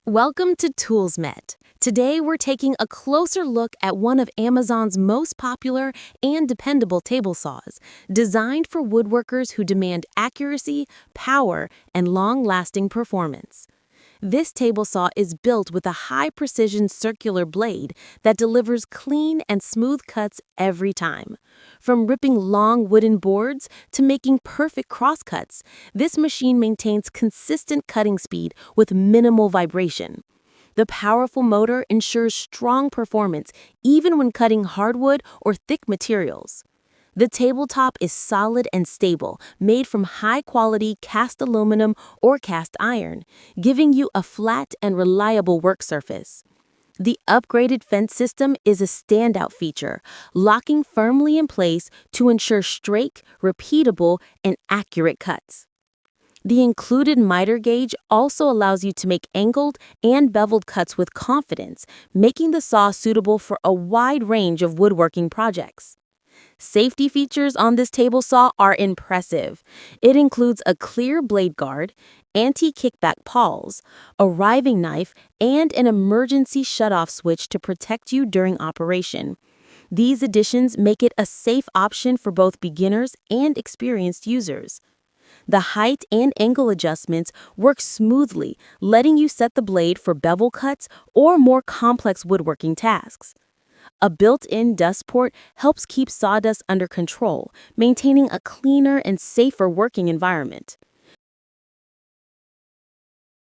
Welcome to ToolsMet. Today we're taking a closer look at one of Amazon's most popular and dependable table saws, designed for woodworkers who demand accuracy, power, and long-lasting performance. This table saw is built with a high-precision circular blade that delivers clean and smooth cuts every time. From ripping long wooden boards to making perfect crosscuts, this machine maintains consistent cutting speed with minimal vibration. The powerful motor ensures strong performance even when cutting hardwood or thick materials. The tabletop is solid and stable, made from high-quality cast aluminum or cast iron, giving you a flat and reliable work surface. The upgraded fence system is a standout feature, locking firmly in place to ensure straight, repeatable, and accurate cuts. The included miter gauge also allows you to make angled and beveled cuts with confidence, making the saw suitable for a wide range of woodworking projects. Safety features on this table saw are impressive. It includes a clear blade guard, anti-kickback pawls, a riving knife, and an emergency shutoff switch to protect you during operation. These additions make it a safe option for both beginners and experienced users. The height and angle adjustments work smoothly, letting you set the blade for bevel cuts or more complex woodworking tasks. A built-in dust port helps keep sawdust under control, maintaining a cleaner and safer working environment.